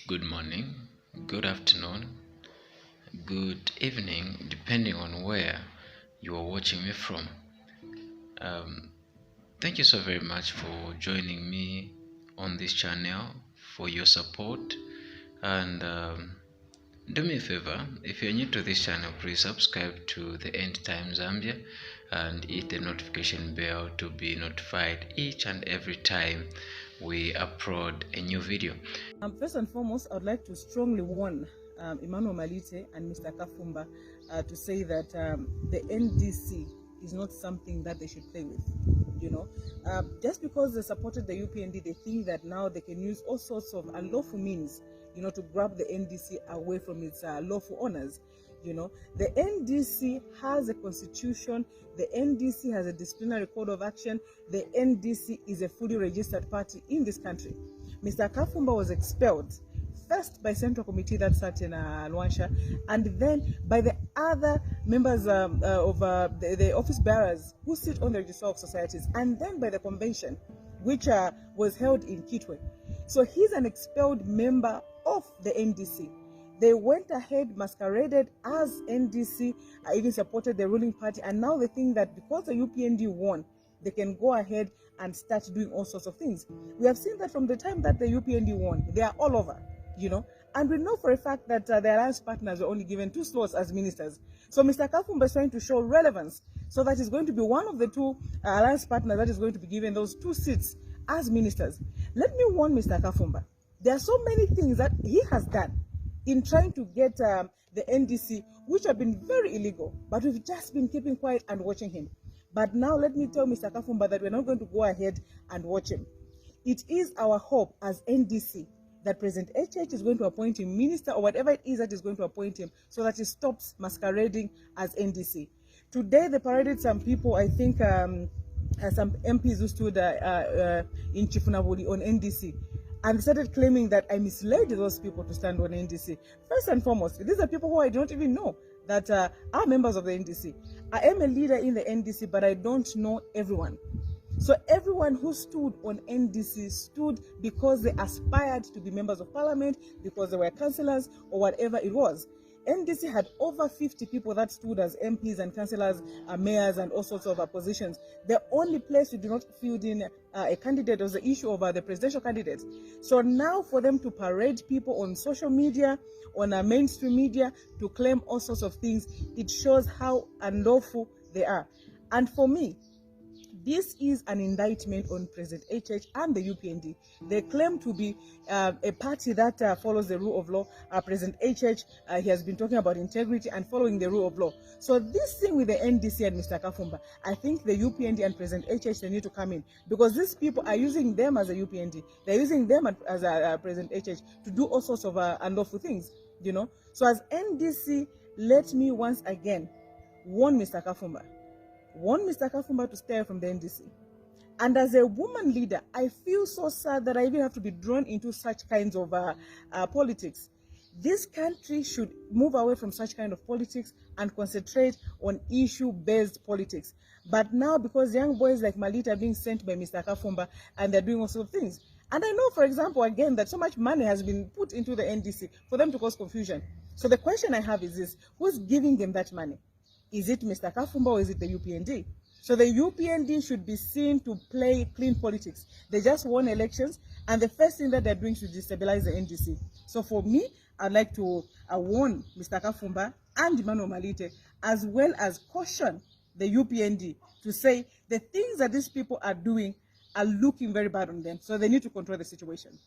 Good morning, good afternoon, good evening, depending on where you are watching me from. Thank you so very much for joining me on this channel, for your support, and do me a favor, if you're new to this channel, please subscribe to the End Time Zambia and hit the notification bell to be notified each and every time we upload a new video. First and foremost, I would like to strongly warn Emmanuel Malite and Mr. Akafumba to say that the NDC is not something that they should play with. Just because they supported the UPND, they think that now they can use all sorts of unlawful means, to grab the NDC away from its lawful owners. The NDC has a constitution, the NDC has a disciplinary code of action, the NDC is a fully registered party in this country. Mr. Akafumba was expelled first by Central Committee that sat in Luansha, and then by the other members of the office bearers who sit on the Register of Societies, and then by the convention, which was held in Kitwe. So he's an expelled member of the NDC. They went ahead, masqueraded as NDC, even supported the ruling party, and now they think that because the UPND won, they can go ahead and start doing all sorts of things. We have seen that from the time that the UPND won, they are all over, and we know for a fact that the alliance partners were only given 2 slots as ministers. So Mr. Akafumba is trying to show relevance, so that is going to be one of the 2 alliance partners that is going to be given those 2 seats as ministers. Let me warn Mr. Akafumba, there are so many things that he has done in trying to get the NDC, which have been very illegal, but we've just been keeping quiet and watching him. But now let me tell Mr. Akafumba that we're not going to go ahead and watch him. It is our hope as NDC that President HH is going to appoint him minister or whatever it is that is going to appoint him, so that he stops masquerading as NDC. Today they paraded some people, I think some MPs who stood in Chifunabuli on NDC, and started claiming that I misled those people to stand on NDC. First and foremost, these are people who I don't even know that are members of the NDC. I am a leader in the NDC, but I don't know everyone. So everyone who stood on NDC stood because they aspired to be members of parliament, because they were councillors or whatever it was. NDC had over 50 people that stood as MPs and councillors, mayors, and all sorts of positions. The only place we did not field in a candidate was the issue of the presidential candidates. So now for them to parade people on social media, on mainstream media, to claim all sorts of things, it shows how unlawful they are. And for me, this is an indictment on President HH and the UPND. They claim to be a party that follows the rule of law. President HH, he has been talking about integrity and following the rule of law. So this thing with the NDC and Mr. Akafumba, I think the UPND and President HH, they need to come in, because these people are using them as a UPND. They're using them as President HH to do all sorts of unlawful things, So as NDC, let me once again warn Mr. Akafumba. Want Mr. Akafumba to stay away from the NDC. And as a woman leader, I feel so sad that I even have to be drawn into such kinds of politics. This country should move away from such kind of politics and concentrate on issue-based politics. But now, because young boys like Malita are being sent by Mr. Akafumba, and they're doing all sorts of things. And I know, for example, again, that so much money has been put into the NDC for them to cause confusion. So the question I have is this: who's giving them that money? Is it Mr. Akafumba or is it the UPND? So the UPND should be seen to play clean politics. They just won elections, and the first thing that they're doing is to destabilize the NDC. So for me, I'd like to warn Mr. Akafumba and Emmanuel Malite, as well as caution the UPND to say the things that these people are doing are looking very bad on them. So they need to control the situation.